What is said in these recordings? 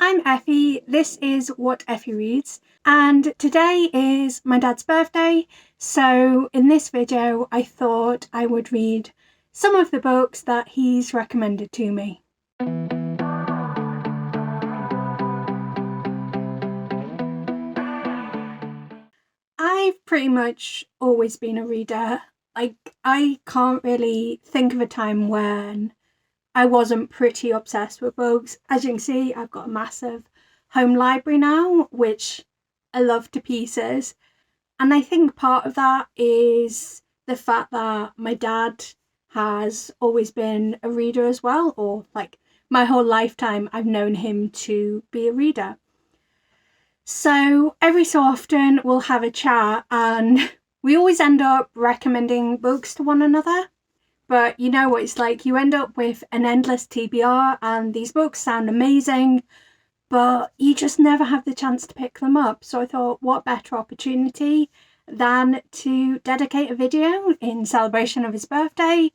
I'm Effie, this is What Effie Reads, and today is my dad's birthday, so in this video I thought I would read some of the books that he's recommended to me. I've pretty much always been a reader. I can't really think of a time when I wasn't pretty obsessed with books. As you can see, I've got a massive home library now, which I love to pieces. And I think part of that is the fact that my dad has always been a reader as well, or like my whole lifetime I've known him to be a reader. So every so often we'll have a chat and we always end up recommending books to one another. But you know what it's like, you end up with an endless TBR and these books sound amazing, but you just never have the chance to pick them up. So I thought, what better opportunity than to dedicate a video in celebration of his birthday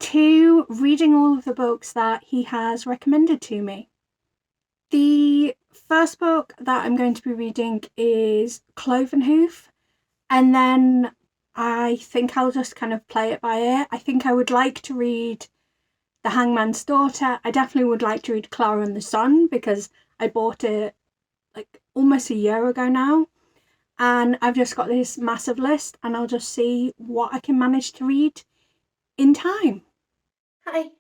to reading all of the books that he has recommended to me. The first book that I'm going to be reading is Cleaven Hoof, and then I think I'll just kind of play it by ear. I think I would like to read The Hangman's Daughter. I definitely would like to read Clara and the Sun because I bought it like almost a year ago now. And I've just got this massive list and I'll just see what I can manage to read in time. Hi.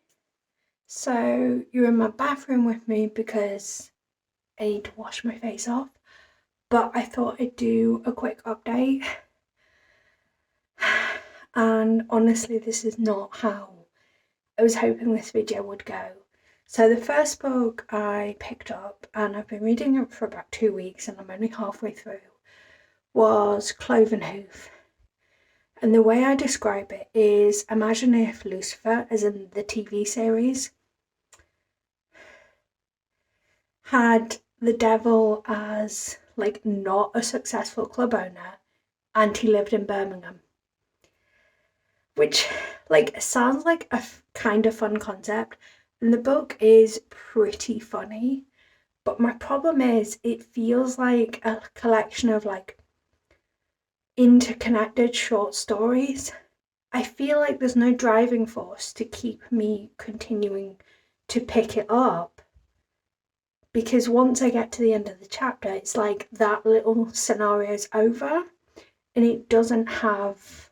So you're in my bathroom with me because I need to wash my face off. But I thought I'd do a quick update. And honestly, this is not how I was hoping this video would go. So the first book I picked up, and I've been reading it for about 2 weeks and I'm only halfway through, was Cleaven Hoof. And the way I describe it is, imagine if Lucifer, as in the TV series, had the devil as like not a successful club owner and he lived in Birmingham. Which like sounds like a kind of fun concept, and the book is pretty funny, but my problem is it feels like a collection of like interconnected short stories. I feel like there's no driving force to keep me continuing to pick it up, because once I get to the end of the chapter it's like that little scenario's over and it doesn't have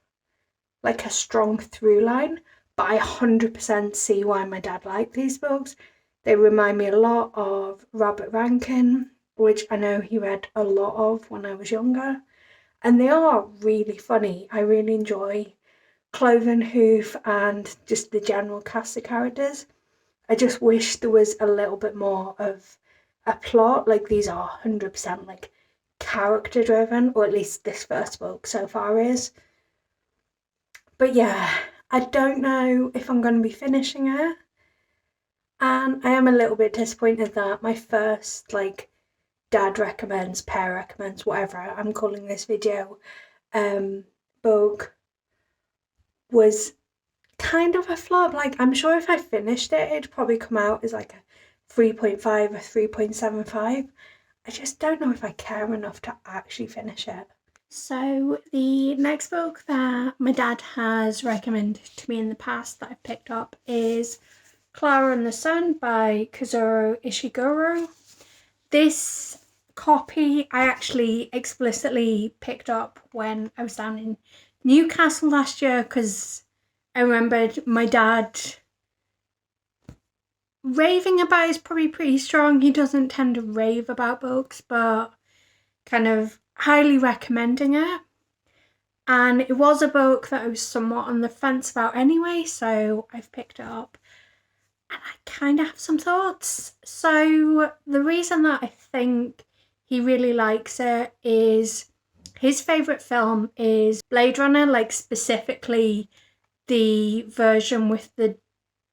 like a strong through line. But I 100% see why my dad liked these books. They remind me a lot of Robert Rankin, which I know he read a lot of when I was younger, and they are really funny. I really enjoy Cleaven Hoof and just the general cast of characters. I just wish there was a little bit more of a plot. Like these are 100% like character driven, or at least this first book so far is. But yeah, I don't know if I'm going to be finishing it. And I am a little bit disappointed that my first like dad recommends, Pear recommends, whatever I'm calling this video, book was kind of a flop. Like I'm sure if I finished it, it'd probably come out as like a 3.5 or 3.75. I just don't know if I care enough to actually finish it. So the next book that my dad has recommended to me in the past that I've picked up is Clara and the Sun by Kazuo Ishiguro. This copy I actually explicitly picked up when I was down in Newcastle last year because I remembered my dad raving about it is probably pretty strong. He doesn't tend to rave about books, but kind of highly recommending it. And it was a book that I was somewhat on the fence about anyway, so I've picked it up and I kind of have some thoughts. So the reason that I think he really likes it is his favourite film is Blade Runner, like specifically the version with the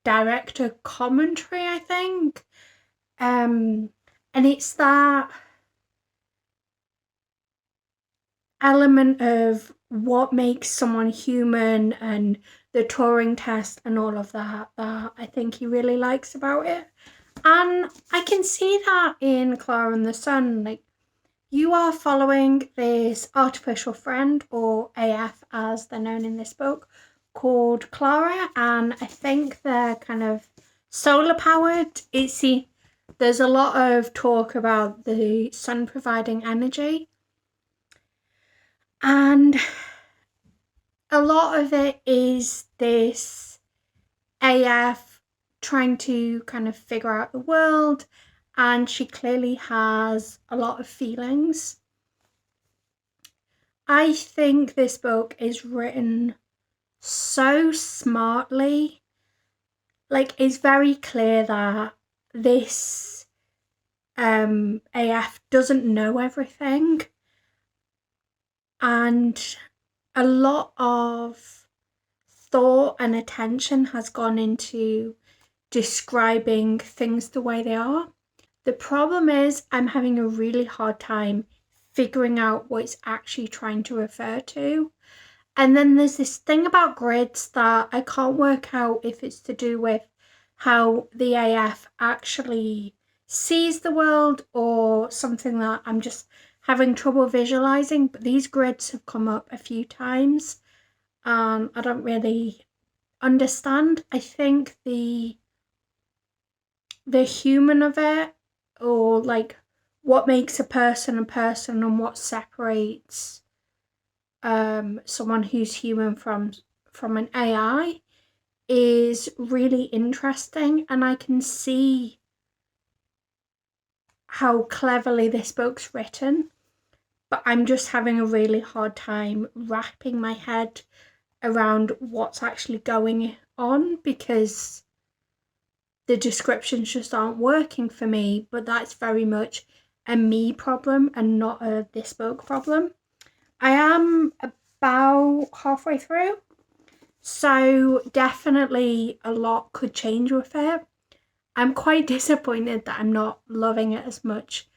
director commentary, I think. And it's that element of what makes someone human and the Turing test and all of that I think he really likes about it. And I can see that in Clara and the Sun. Like, you are following this artificial friend, or AF as they're known in this book, called Clara, and I think they're kind of solar powered. There's a lot of talk about the sun providing energy, and a lot of it is this AF trying to kind of figure out the world, and she clearly has a lot of feelings. I think this book is written so smartly. Like, it's very clear that this AF doesn't know everything, and a lot of thought and attention has gone into describing things the way they are. The problem is I'm having a really hard time figuring out what it's actually trying to refer to. And then there's this thing about grids that I can't work out if it's to do with how the AF actually sees the world or something that I'm just having trouble visualizing. But these grids have come up a few times. I don't really understand. I think the human of it, or like what makes a person and what separates someone who's human from an AI, is really interesting, and I can see how cleverly this book's written, but I'm just having a really hard time wrapping my head around what's actually going on, because the descriptions just aren't working for me. But that's very much a me problem and not a this book problem. I am about halfway through, so definitely a lot could change with it. I'm quite disappointed that I'm not loving it as much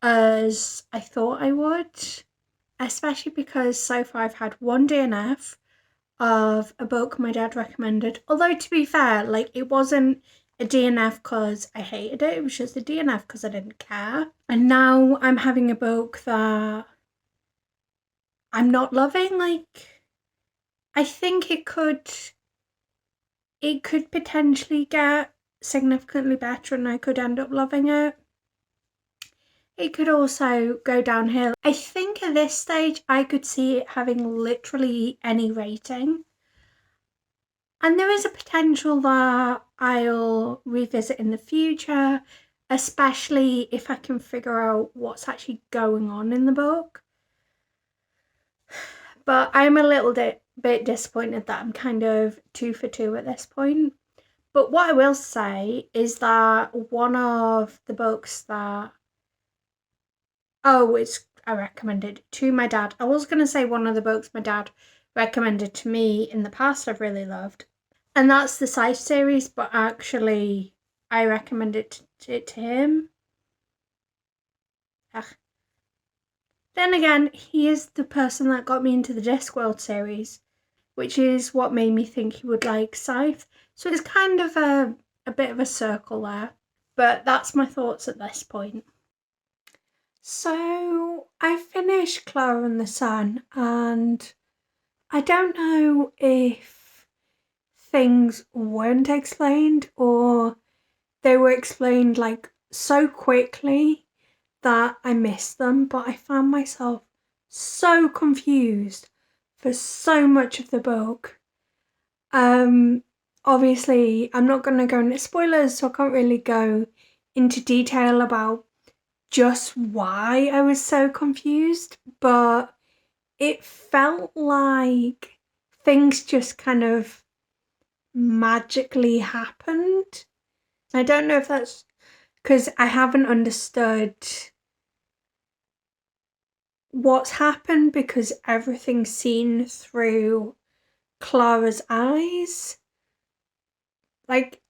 as I thought I would, especially because so far I've had one DNF of a book my dad recommended. Although, to be fair, like, it wasn't a DNF because I hated it, it was just a DNF because I didn't care. And now I'm having a book that I'm not loving. Like, I think it could potentially get significantly better and I could end up loving it. It could also go downhill. I think at this stage I could see it having literally any rating. And there is a potential that I'll revisit in the future, especially if I can figure out what's actually going on in the book. But I'm a little bit disappointed that I'm kind of 2 for 2 at this point. But what I will say is that one of the books that I recommended to my dad. I was going to say one of the books my dad recommended to me in the past I've really loved. And that's the Scythe series, but actually I recommended it to him. Then again, he is the person that got me into the Discworld series, which is what made me think he would like Scythe. So it's kind of a bit of a circle there. But that's my thoughts at this point. So I finished Clara and the Sun, and I don't know if things weren't explained or they were explained like so quickly that I missed them, but I found myself so confused for so much of the book. Obviously I'm not going to go into spoilers, so I can't really go into detail about just why I was so confused, but it felt like things just kind of magically happened. I don't know if that's because I haven't understood what's happened, because everything's seen through Clara's eyes. Like,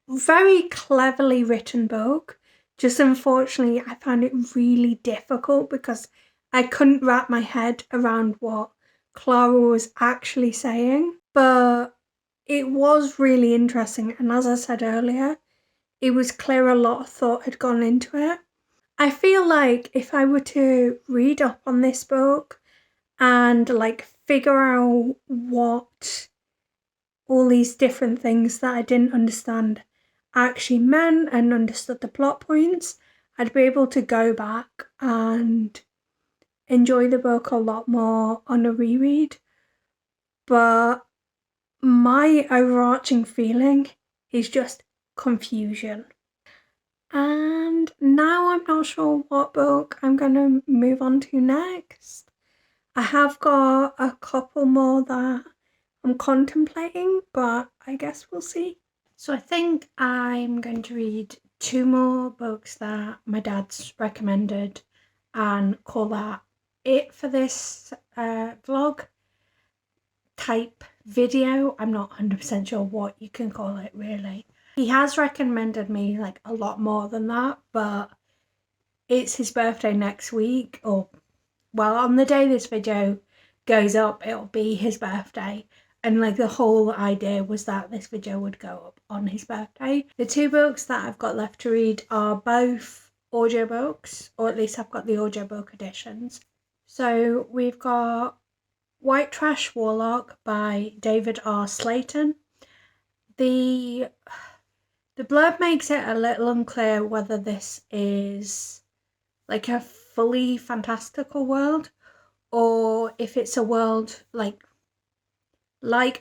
very cleverly written book. Just unfortunately, I found it really difficult because I couldn't wrap my head around what Clara was actually saying. But it was really interesting, and as I said earlier, it was clear a lot of thought had gone into it. I feel like if I were to read up on this book and like figure out what all these different things that I didn't understand actually meant and understood the plot points, I'd be able to go back and enjoy the book a lot more on a reread. But my overarching feeling is just confusion. And now I'm not sure what book I'm going to move on to next. I have got a couple more that I'm contemplating, but I guess we'll see. So I think I'm going to read 2 more books that my dad's recommended and call that it for this vlog type video. I'm not 100% sure what you can call it really. He has recommended me like a lot more than that, but it's his birthday next week, or well, on the day this video goes up, it'll be his birthday. And like the whole idea was that this video would go up on his birthday. The 2 books that I've got left to read are both audiobooks, or at least I've got the audiobook editions. So we've got White Trash Warlock by David R. Slayton. The blurb makes it a little unclear whether this is like a fully fantastical world or if it's a world like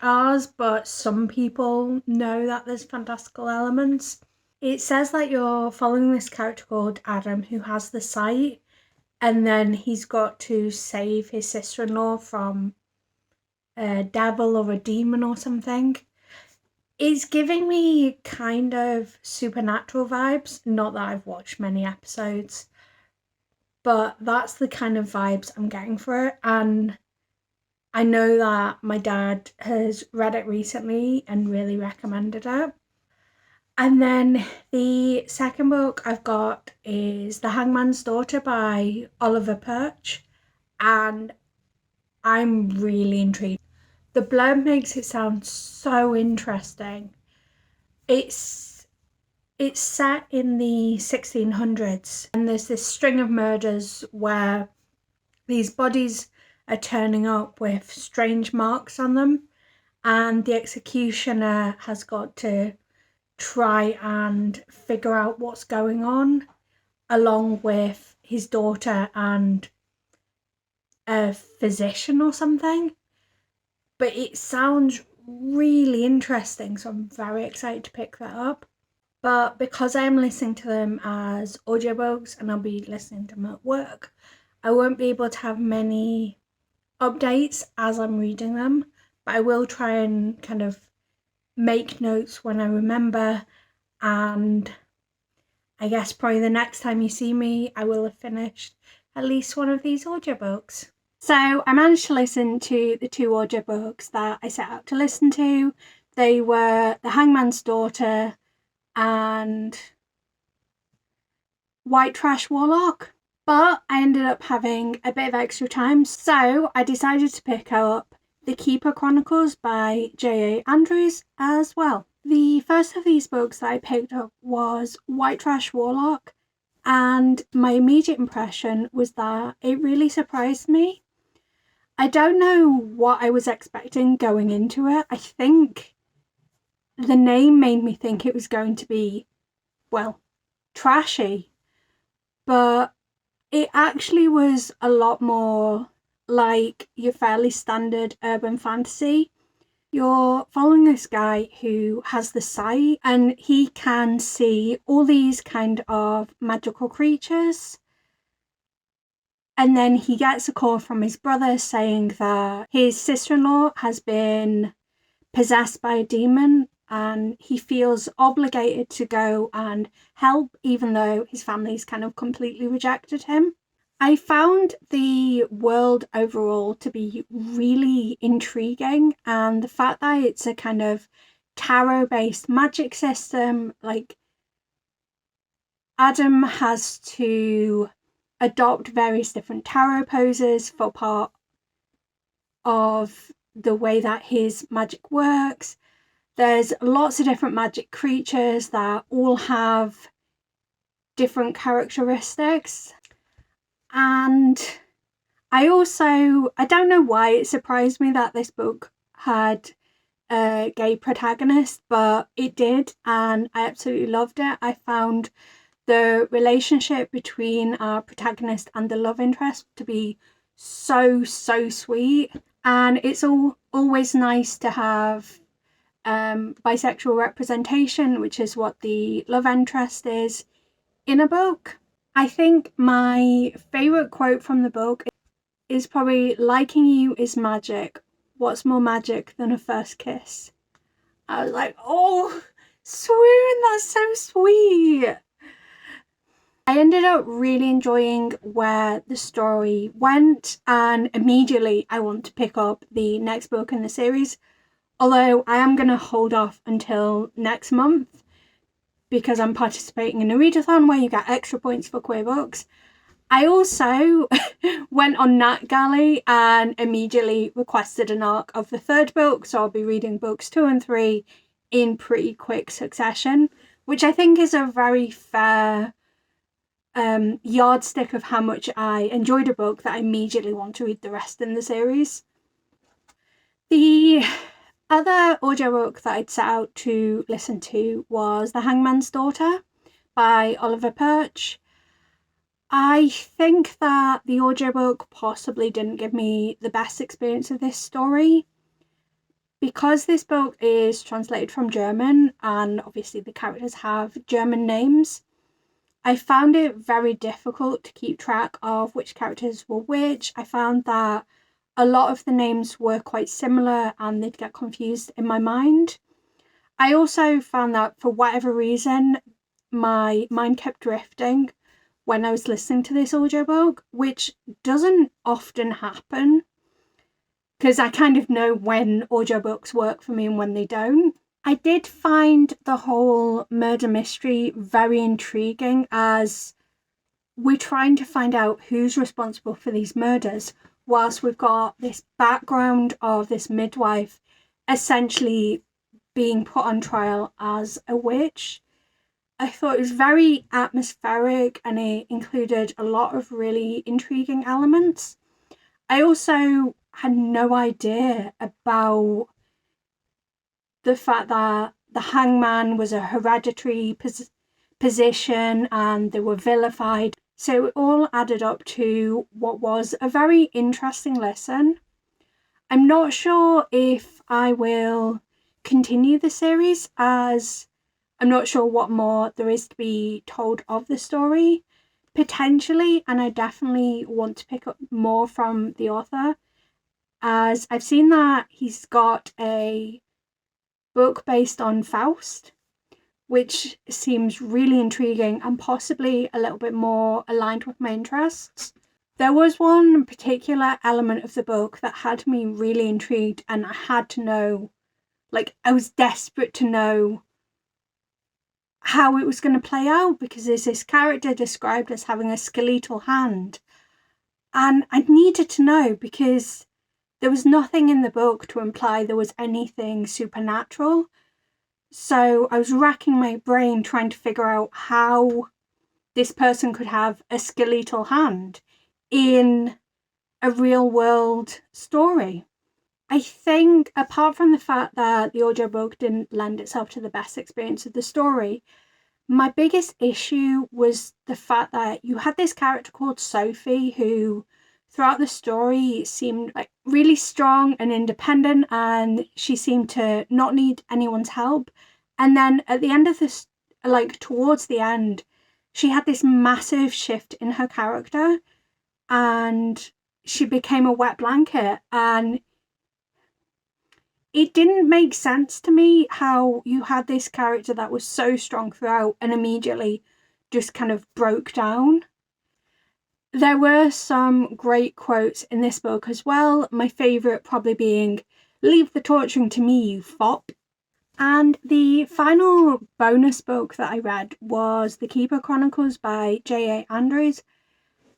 ours, but some people know that there's fantastical elements. It says that you're following this character called Adam who has the sight, and then he's got to save his sister-in-law from a devil or a demon or something. It's giving me kind of supernatural vibes, not that I've watched many episodes, but that's the kind of vibes I'm getting for it. And I know that my dad has read it recently and really recommended it. And then the second book I've got is The Hangman's Daughter by Oliver Perch, and I'm really intrigued. The blurb makes it sound so interesting. It's set in the 1600s, and there's this string of murders where these bodies are turning up with strange marks on them, and the executioner has got to try and figure out what's going on along with his daughter and a physician or something. But it sounds really interesting, so I'm very excited to pick that up. But because I am listening to them as audiobooks and I'll be listening to them at work, I won't be able to have many updates as I'm reading them, but I will try and kind of make notes when I remember, and I guess probably the next time you see me I will have finished at least one of these audiobooks. So I managed to listen to the 2 audiobooks that I set out to listen to. They were The Hangman's Daughter and White Trash Warlock, but I ended up having a bit of extra time, so I decided to pick up The Keeper Chronicles by J.A. Andrews as well. The first of these books that I picked up was White Trash Warlock, and my immediate impression was that it really surprised me. I don't know what I was expecting going into it. I think the name made me think it was going to be, well, trashy, but it actually was a lot more like your fairly standard urban fantasy. You're following this guy who has the sight, and he can see all these kind of magical creatures. And then he gets a call from his brother saying that his sister-in-law has been possessed by a demon, and he feels obligated to go and help even though his family's kind of completely rejected him. I found the world overall to be really intriguing, and the fact that it's a kind of tarot-based magic system, like Adam has to adopt various different tarot poses for part of the way that his magic works. There's lots of different magic creatures that all have different characteristics. And I don't know why it surprised me that this book had a gay protagonist, but it did, and I absolutely loved it. I found the relationship between our protagonist and the love interest to be so sweet, and it's always nice to have bisexual representation, which is what the love interest is in a book. I think my favourite quote from the book is probably, "Liking you is magic. What's more magic than a first kiss?" I was like, oh, swoon, that's so sweet. I ended up really enjoying where the story went, and immediately I want to pick up the next book in the series, although I am going to hold off until next month because I'm participating in a readathon where you get extra points for queer books. I also went on NatGalley and immediately requested an arc of the third book, so I'll be reading books 2 and 3 in pretty quick succession, which I think is a very fair yardstick of how much I enjoyed a book that I immediately want to read the rest in the series. The other audiobook that I'd set out to listen to was The Hangman's Daughter by Oliver Perch. I think that the audiobook possibly didn't give me the best experience of this story. Because this book is translated from German, and obviously the characters have German names, I found it very difficult to keep track of which characters were which. I found that a lot of the names were quite similar and they'd get confused in my mind. I also found that for whatever reason, my mind kept drifting when I was listening to this audiobook, which doesn't often happen because I kind of know when audiobooks work for me and when they don't. I did find the whole murder mystery very intriguing, as we're trying to find out who's responsible for these murders, whilst we've got this background of this midwife essentially being put on trial as a witch. I thought it was very atmospheric and it included a lot of really intriguing elements. I also had no idea about the fact that the hangman was a hereditary position and they were vilified. So it all added up to what was a very interesting lesson. I'm not sure if I will continue the series, as I'm not sure what more there is to be told of the story. Potentially, and I definitely want to pick up more from the author, as I've seen that he's got a book based on Faust, which seems really intriguing and possibly a little bit more aligned with my interests. There was one particular element of the book that had me really intrigued, and I had to know, I was desperate to know how it was going to play out, because there's this character described as having a skeletal hand, and I needed to know because there was nothing in the book to imply there was anything supernatural. So I was racking my brain trying to figure out how this person could have a skeletal hand in a real world story. I think, apart from the fact that the audiobook didn't lend itself to the best experience of the story, my biggest issue was the fact that you had this character called Sophie who throughout the story seemed really strong and independent, and she seemed to not need anyone's help. And then at the end of this, towards the end, she had this massive shift in her character and she became a wet blanket, and it didn't make sense to me how you had this character that was so strong throughout and immediately just kind of broke down. There were some great quotes in this book as well, my favourite probably being, "Leave the torturing to me, you fop." And the final bonus book that I read was The Keeper Chronicles by J.A. Andrews.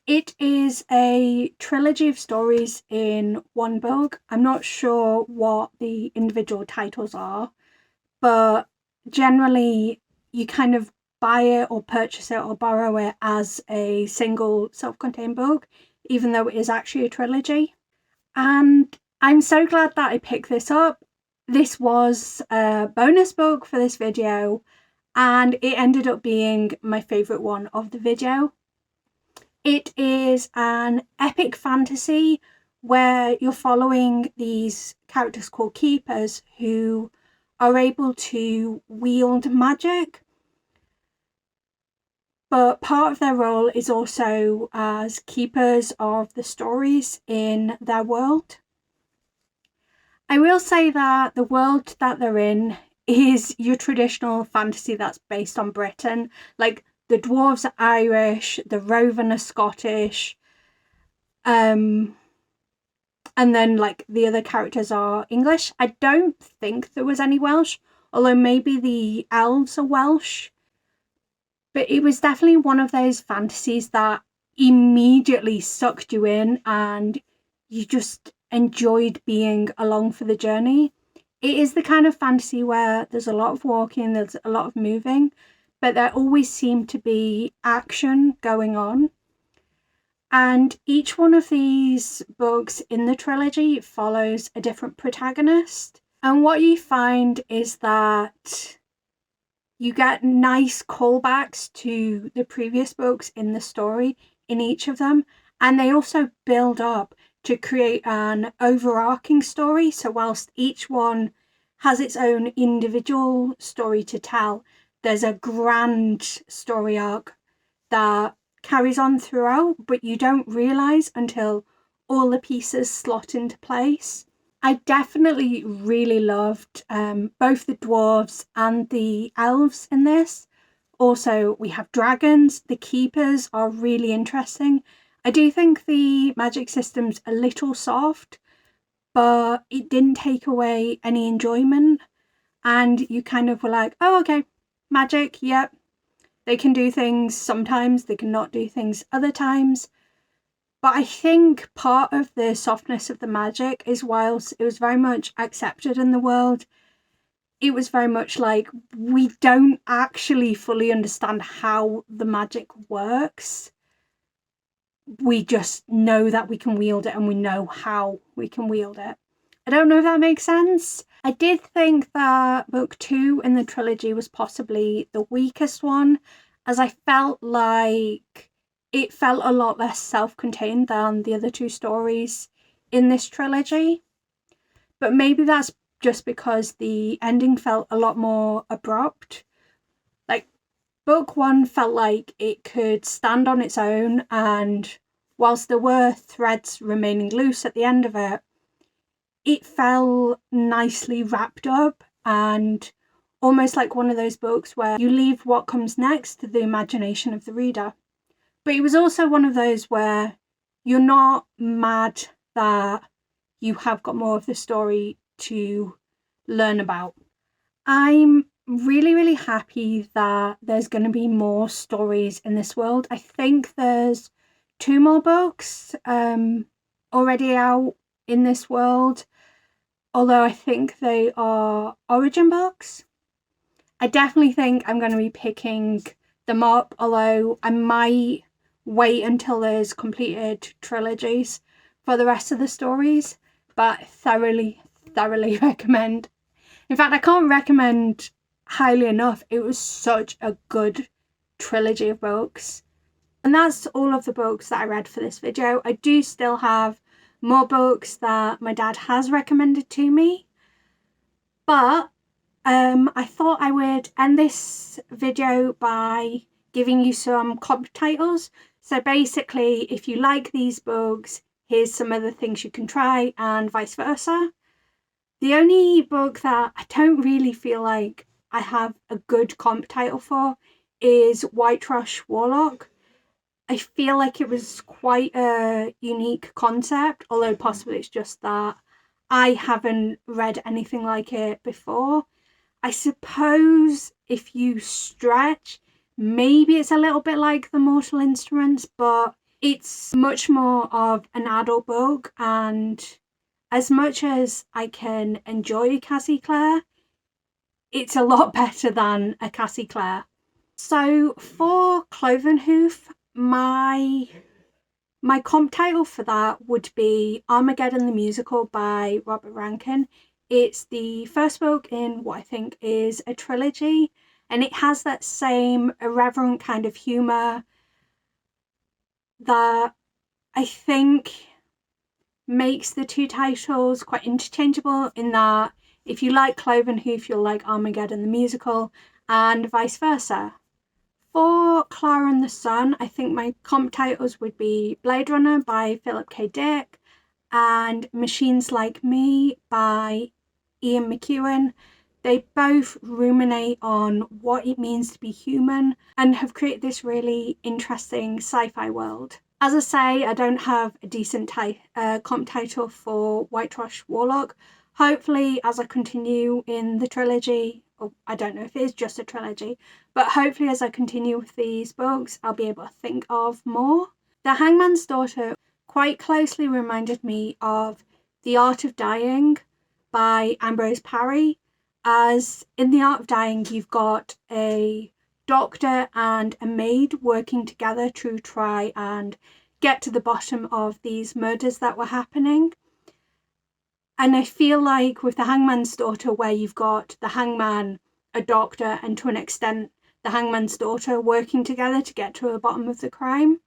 It is a trilogy of stories in one book. I'm not sure what the individual titles are, but generally you kind of buy it or purchase it or borrow it as a single self-contained book, even though it is actually a trilogy. And I'm so glad that I picked this up. This was a bonus book for this video, and it ended up being my favourite one of the video. It is an epic fantasy where you're following these characters called Keepers who are able to wield magic. But part of their role is also as keepers of the stories in their world. I will say that the world that they're in is your traditional fantasy that's based on Britain. Like, the dwarves are Irish, the Roven are Scottish, and then like the other characters are English. I don't think there was any Welsh, although maybe the elves are Welsh. But it was definitely one of those fantasies that immediately sucked you in and you just enjoyed being along for the journey. It is the kind of fantasy where there's a lot of walking, there's a lot of moving, but there always seemed to be action going on. And each one of these books in the trilogy follows a different protagonist. And what you find is that you get nice callbacks to the previous books in the story in each of them. And they also build up to create an overarching story. So whilst each one has its own individual story to tell, there's a grand story arc that carries on throughout, but you don't realise until all the pieces slot into place. I definitely really loved both the dwarves and the elves in this. Also, we have dragons. The keepers are really interesting. I do think the magic system's a little soft, but it didn't take away any enjoyment. And you kind of were like, oh, okay, magic, yep. They can do things sometimes, they can not do things other times. But I think part of the softness of the magic is whilst it was very much accepted in the world, it was very much like we don't actually fully understand how the magic works. We just know that we can wield it and we know how we can wield it. I don't know if that makes sense. I did think that book 2 in the trilogy was possibly the weakest one, as I felt like it felt a lot less self-contained than the other 2 stories in this trilogy. But maybe that's just because the ending felt a lot more abrupt. Like, book 1 felt like it could stand on its own, and whilst there were threads remaining loose at the end of it, it felt nicely wrapped up and almost like one of those books where you leave what comes next to the imagination of the reader. But it was also one of those where you're not mad that you have got more of the story to learn about. I'm really, really happy that there's going to be more stories in this world. I think there's 2 more books already out in this world, although I think they are origin books. I definitely think I'm going to be picking them up, although I might wait until there's completed trilogies for the rest of the stories, but thoroughly recommend. In fact, I can't recommend highly enough. It was such a good trilogy of books. And that's all of the books that I read for this video. I do still have more books that my dad has recommended to me, but I thought I would end this video by giving you some comp titles. So basically, if you like these books, here's some other things you can try, and vice versa. The only book that I don't really feel like I have a good comp title for is Whiterush Warlock. I feel like it was quite a unique concept, although possibly it's just that I haven't read anything like it before. I suppose if you stretch, maybe it's a little bit like The Mortal Instruments, but it's much more of an adult book, and as much as I can enjoy Cassie Clare, it's a lot better than a Cassie Clare. So for Cleaven Hoof, my comp title for that would be Armageddon the Musical by Robert Rankin. It's the first book in what I think is a trilogy, and it has that same irreverent kind of humour that I think makes the two titles quite interchangeable, in that if you like Cleaven Hoof, you'll like Armageddon the Musical, and vice versa. For Clara and the Sun, I think my comp titles would be Blade Runner by Philip K. Dick and Machines Like Me by Ian McEwan. They both ruminate on what it means to be human and have created this really interesting sci-fi world. As I say, I don't have a decent comp title for Whitewash Warlock. Hopefully, as I continue in the trilogy, or I don't know if it is just a trilogy, but hopefully as I continue with these books, I'll be able to think of more. The Hangman's Daughter quite closely reminded me of The Art of Dying by Ambrose Parry, as in The Art of Dying, you've got a doctor and a maid working together to try and get to the bottom of these murders that were happening. And I feel like with The Hangman's Daughter, where you've got the hangman, a doctor, and to an extent the hangman's daughter working together to get to the bottom of the crime,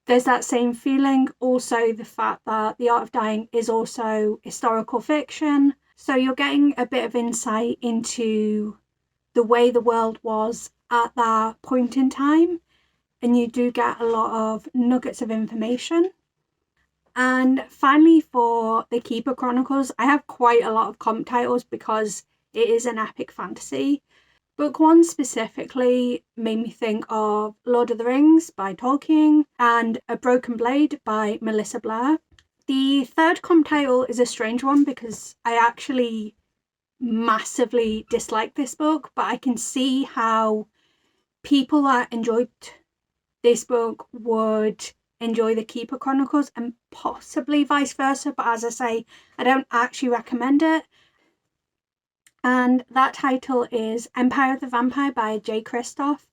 there's that same feeling. Also, the fact that The Art of Dying is also historical fiction, so you're getting a bit of insight into the way the world was at that point in time, and you do get a lot of nuggets of information. And finally, for the Keeper Chronicles, I have quite a lot of comp titles because it is an epic fantasy. Book 1 specifically made me think of Lord of the Rings by Tolkien and A Broken Blade by Melissa Blair. The third comp title is a strange one because I actually massively dislike this book, but I can see how people that enjoyed this book would enjoy the Keeper Chronicles and possibly vice versa, but as I say, I don't actually recommend it. And that title is Empire of the Vampire by Jay Kristoff.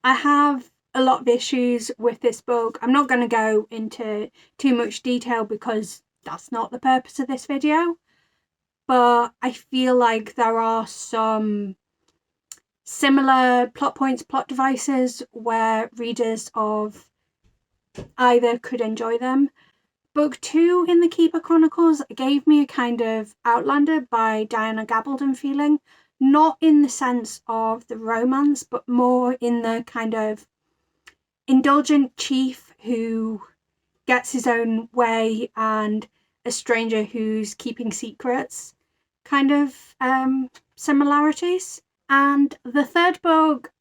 I have a lot of issues with this book. I'm not going to go into too much detail because that's not the purpose of this video, but I feel like there are some similar plot points, plot devices where readers of either could enjoy them. Book 2 in the Keeper Chronicles gave me a kind of Outlander by Diana Gabaldon feeling, not in the sense of the romance, but more in the kind of indulgent chief who gets his own way and a stranger who's keeping secrets kind of similarities. And the third book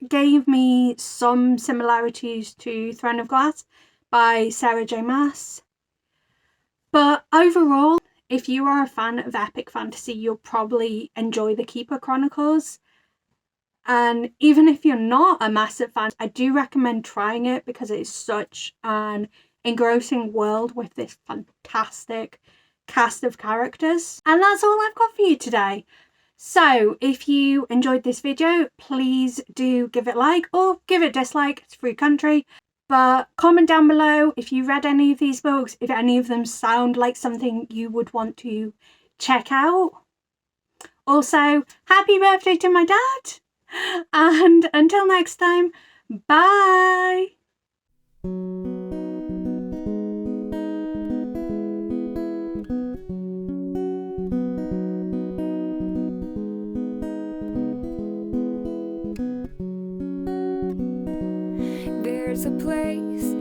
gave me some similarities to Throne of Glass by Sarah J. Maas. But overall, if you are a fan of epic fantasy, you'll probably enjoy the Keeper Chronicles. And even if you're not a massive fan, I do recommend trying it because it is such an engrossing world with this fantastic cast of characters. And that's all I've got for you today. So if you enjoyed this video, please do give it a like or give it a dislike. It's a free country. But comment down below if you read any of these books, if any of them sound like something you would want to check out. Also, happy birthday to my dad! And until next time, bye! There's a place